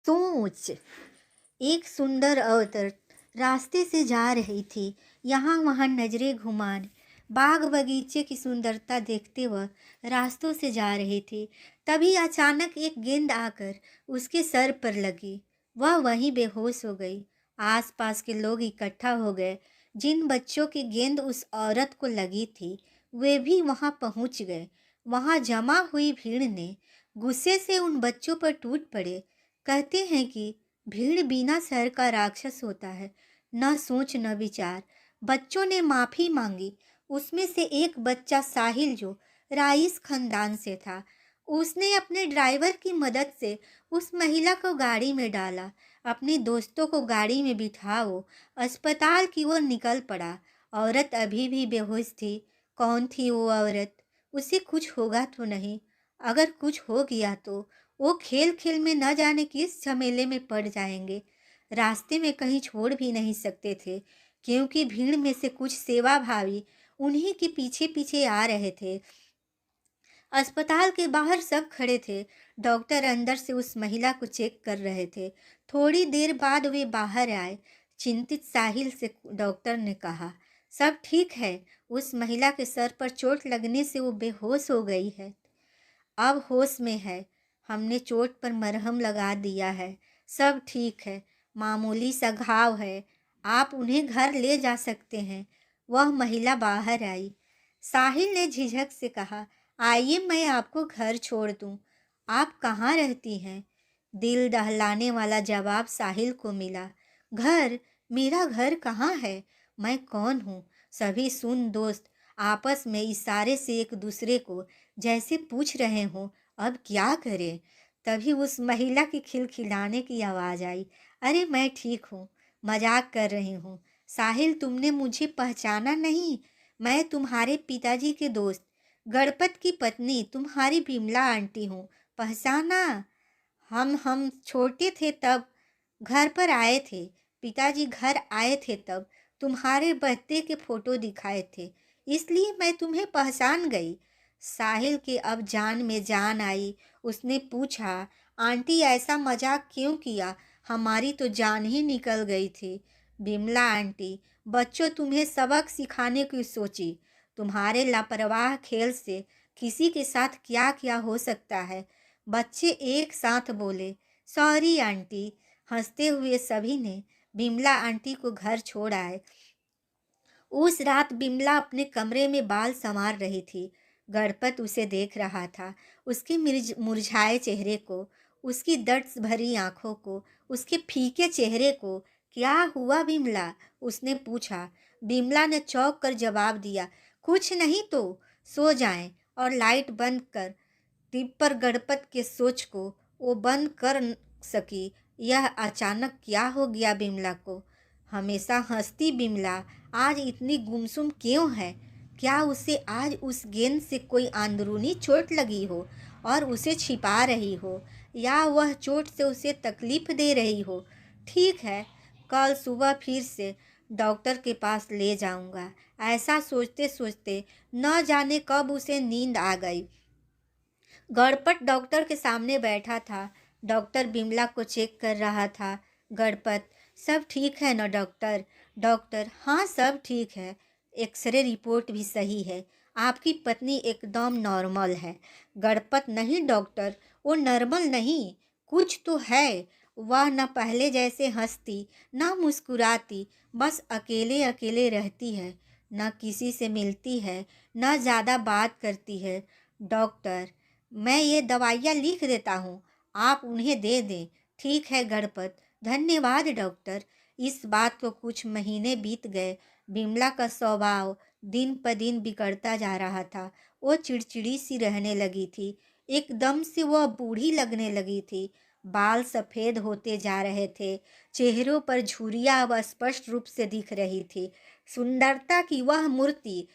सोच। एक सुंदर अवतर रास्ते से जा रही थी। यहाँ वहाँ नजरें घुमाने, बाग बगीचे की सुंदरता देखते वह रास्तों से जा रही थी। तभी अचानक एक गेंद आकर उसके सर पर लगी। वह वहीं बेहोश हो गई। आसपास के लोग इकट्ठा हो गए। जिन बच्चों की गेंद उस औरत को लगी थी वे भी वहाँ पहुँच गए। वहाँ जमा हुई भीड़ ने गुस्से से उन बच्चों पर टूट पड़े। कहते हैं कि भीड़ बिना सर का राक्षस होता है, न सोच न विचार। बच्चों ने माफी मांगी। उसमें से एक बच्चा साहिल, जो राइस खानदान से था, उसने अपने ड्राइवर की मदद से उस महिला को गाड़ी में डाला। अपने दोस्तों को गाड़ी में बिठा वो अस्पताल की ओर निकल पड़ा। औरत अभी भी बेहोश थी। कौन थी वो औरत? उसे कुछ होगा तो नहीं? अगर कुछ हो गया तो वो खेल खेल में न जाने किस झमेले में पड़ जाएंगे। रास्ते में कहीं छोड़ भी नहीं सकते थे, क्योंकि भीड़ में से कुछ सेवाभावी उन्हीं के पीछे पीछे आ रहे थे। अस्पताल के बाहर सब खड़े थे। डॉक्टर अंदर से उस महिला को चेक कर रहे थे। थोड़ी देर बाद वे बाहर आए। चिंतित साहिल से डॉक्टर ने कहा, सब ठीक है। उस महिला के सर पर चोट लगने से वो बेहोश हो गई है, अब होश में है। हमने चोट पर मरहम लगा दिया है, सब ठीक है। मामूली सा घाव है, आप उन्हें घर ले जा सकते हैं। वह महिला बाहर आई। साहिल ने झिझक से कहा, आइए मैं आपको घर छोड़ दूं। आप कहाँ रहती हैं? दिल दहलाने वाला जवाब साहिल को मिला, घर? मेरा घर कहाँ है? मैं कौन हूँ? सभी सुन दोस्त आपस में इशारे से एक दूसरे को जैसे पूछ रहे हों, अब क्या करें? तभी उस महिला की खिलखिलाने की आवाज़ आई, अरे मैं ठीक हूँ, मजाक कर रही हूँ। साहिल, तुमने मुझे पहचाना नहीं? मैं तुम्हारे पिताजी के दोस्त गणपत की पत्नी, तुम्हारी बिमला आंटी हूँ। पहचाना? हम छोटे थे तब घर पर आए थे। पिताजी घर आए थे तब तुम्हारे बर्थडे के फोटो दिखाए थे, इसलिए मैं तुम्हें पहचान गई। साहिल के अब जान में जान आई। उसने पूछा, आंटी ऐसा मजाक क्यों किया? हमारी तो जान ही निकल गई थी। बिमला आंटी, बच्चों तुम्हें सबक सिखाने की सोची। तुम्हारे लापरवाह खेल से किसी के साथ क्या क्या हो सकता है। बच्चे एक साथ बोले, सॉरी आंटी। हंसते हुए सभी ने बिमला आंटी को घर छोड़ आए। उस रात बिमला अपने कमरे में बाल संवार रही थी। गणपत उसे देख रहा था, उसके मुरझाए चेहरे को, उसकी दर्द भरी आंखों को, उसके फीके चेहरे को। क्या हुआ बिमला? उसने पूछा। बिमला ने चौंक कर जवाब दिया, कुछ नहीं तो सो जाएं। और लाइट बंद कर दी, पर गणपत के सोच को वो बंद कर न सकी। यह अचानक क्या हो गया बिमला को? हमेशा हंसती बिमला आज इतनी गुमसुम क्यों है? क्या उसे आज उस गेंद से कोई अंदरूनी चोट लगी हो और उसे छिपा रही हो, या वह चोट से उसे तकलीफ दे रही हो? ठीक है, कल सुबह फिर से डॉक्टर के पास ले जाऊंगा। ऐसा सोचते सोचते न जाने कब उसे नींद आ गई। गणपत डॉक्टर के सामने बैठा था। डॉक्टर बिमला को चेक कर रहा था। गणपत, सब ठीक है ना डॉक्टर? डॉक्टर, हाँ सब ठीक है, एक्सरे रिपोर्ट भी सही है, आपकी पत्नी एकदम नॉर्मल है। गणपत, नहीं डॉक्टर, वो नॉर्मल नहीं, कुछ तो है। वह न पहले जैसे हंसती न मुस्कुराती, बस अकेले अकेले रहती है, न किसी से मिलती है, न ज़्यादा बात करती है। डॉक्टर, मैं ये दवाइयाँ लिख देता हूँ, आप उन्हें दे दें। ठीक है गणपत, धन्यवाद डॉक्टर। इस बात को कुछ महीने बीत गए। बिमला का स्वभाव दिन पर दिन बिगड़ता जा रहा था। वो चिड़चिड़ी सी रहने लगी थी। एकदम से वह बूढ़ी लगने लगी थी। बाल सफ़ेद होते जा रहे थे। चेहरों पर झुर्रियाँ अब स्पष्ट रूप से दिख रही थी। सुंदरता की वह मूर्ति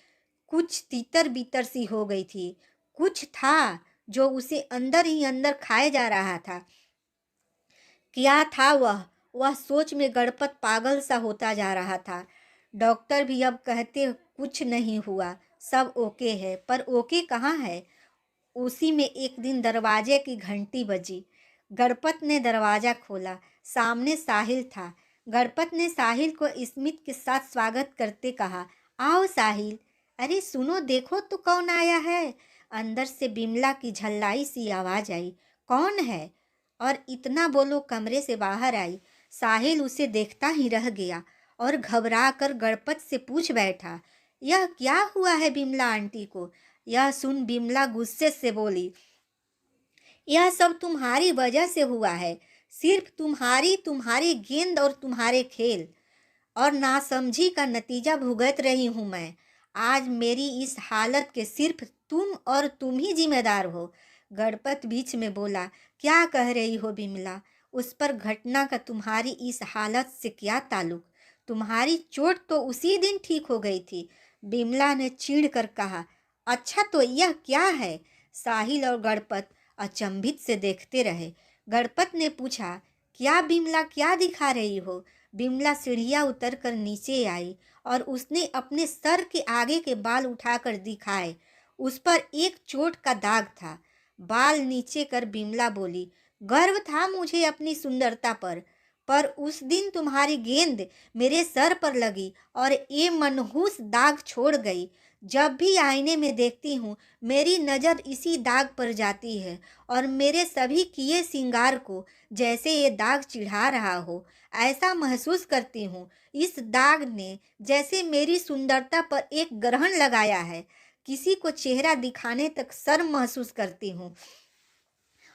कुछ तितर बितर सी हो गई थी। कुछ था जो उसे अंदर ही अंदर खाए जा रहा था। क्या था वह सोच में गणपत पागल सा होता जा रहा था। डॉक्टर भी अब कहते कुछ नहीं हुआ, सब ओके है, पर ओके कहाँ है? उसी में एक दिन दरवाजे की घंटी बजी। गणपत ने दरवाज़ा खोला। सामने साहिल था। गणपत ने साहिल को स्मित के साथ स्वागत करते कहा, आओ साहिल। अरे सुनो, देखो तो कौन आया है। अंदर से बिमला की झल्लाई सी आवाज़ आई, कौन है? और इतना बोलो कमरे से बाहर आई। साहिल उसे देखता ही रह गया और घबरा कर गणपत से पूछ बैठा, यह क्या हुआ है बिमला आंटी को? यह सुन बिमला गुस्से से बोली, यह सब तुम्हारी वजह से हुआ है। सिर्फ तुम्हारी गेंद और तुम्हारे खेल और नासमझी का नतीजा भुगत रही हूँ मैं। आज मेरी इस हालत के सिर्फ तुम और तुम ही जिम्मेदार हो। गणपत बीच में बोला, क्या कह रही हो बिमला? उस पर घटना का तुम्हारी इस हालत से क्या ताल्लुक? तुम्हारी चोट तो उसी दिन ठीक हो गई थी। बिमला ने चिढ़ कर कहा, अच्छा तो यह क्या है? साहिल और गणपत अचंभित से देखते रहे। गणपत ने पूछा, क्या बिमला, क्या दिखा रही हो? बिमला सीढ़ियाँ उतर कर नीचे आई और उसने अपने सर के आगे के बाल उठाकर दिखाए। उस पर एक चोट का दाग था। बाल नीचे कर बिमला बोली, गर्व था मुझे अपनी सुंदरता पर उस दिन तुम्हारी गेंद मेरे सर पर लगी और ये मनहूस दाग छोड़ गई। जब भी आईने में देखती हूँ मेरी नज़र इसी दाग पर जाती है और मेरे सभी किए श्रृंगार को जैसे ये दाग चिढ़ा रहा हो, ऐसा महसूस करती हूँ। इस दाग ने जैसे मेरी सुंदरता पर एक ग्रहण लगाया है। किसी को चेहरा दिखाने तक शर्म महसूस करती हूँ।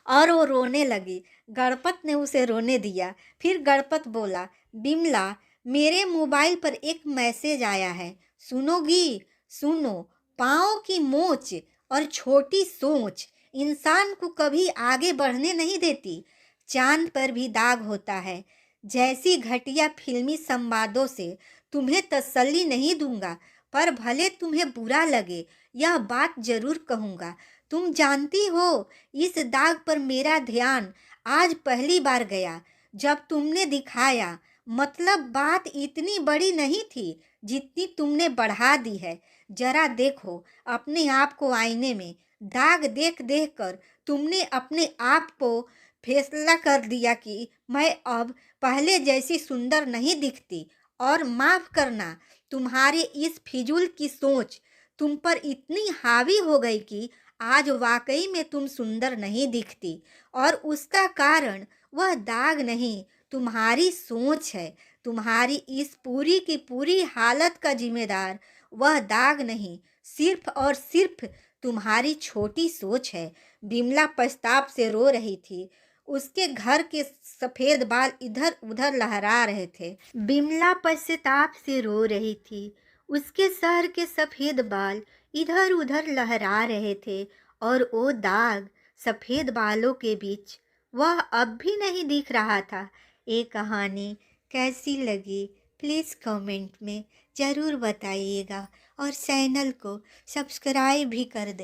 और वो रोने लगी। गणपत ने उसे रोने दिया। फिर गणपत बोला, बिमला, मेरे मोबाइल पर एक मैसेज आया है, सुनोगी? सुनो। पाँव की मोच और छोटी सोच इंसान को कभी आगे बढ़ने नहीं देती। चांद पर भी दाग होता है। जैसी घटिया फिल्मी संवादों से तुम्हें तसल्ली नहीं दूंगा, पर भले तुम्हें बुरा लगे, यह बात जरूर कहूँगा। तुम जानती हो, इस दाग पर मेरा ध्यान आज पहली बार गया जब तुमने दिखाया। मतलब बात इतनी बड़ी नहीं थी जितनी तुमने बढ़ा दी है। जरा देखो अपने आप को आईने में। दाग देख देख कर तुमने अपने आप को फैसला कर दिया कि मैं अब पहले जैसी सुंदर नहीं दिखती। और माफ़ करना, तुम्हारी इस फिजूल की सोच तुम पर इतनी हावी हो गई कि आज वाकई में तुम सुंदर नहीं दिखती। और उसका कारण वह दाग नहीं, तुम्हारी सोच है। तुम्हारी इस पूरी की पूरी हालत का जिम्मेदार वह दाग नहीं, सिर्फ और सिर्फ तुम्हारी छोटी सोच है। बिमला पछताव से रो रही थी। उसके घर के सफ़ेद बाल इधर उधर लहरा रहे थे। बिमला पश्चाताप से रो रही थी। उसके सर के सफ़ेद बाल इधर उधर लहरा रहे थे और वो दाग सफ़ेद बालों के बीच वह अब भी नहीं दिख रहा था। ये कहानी कैसी लगी प्लीज़ कमेंट में ज़रूर बताइएगा और चैनल को सब्सक्राइब भी कर दें।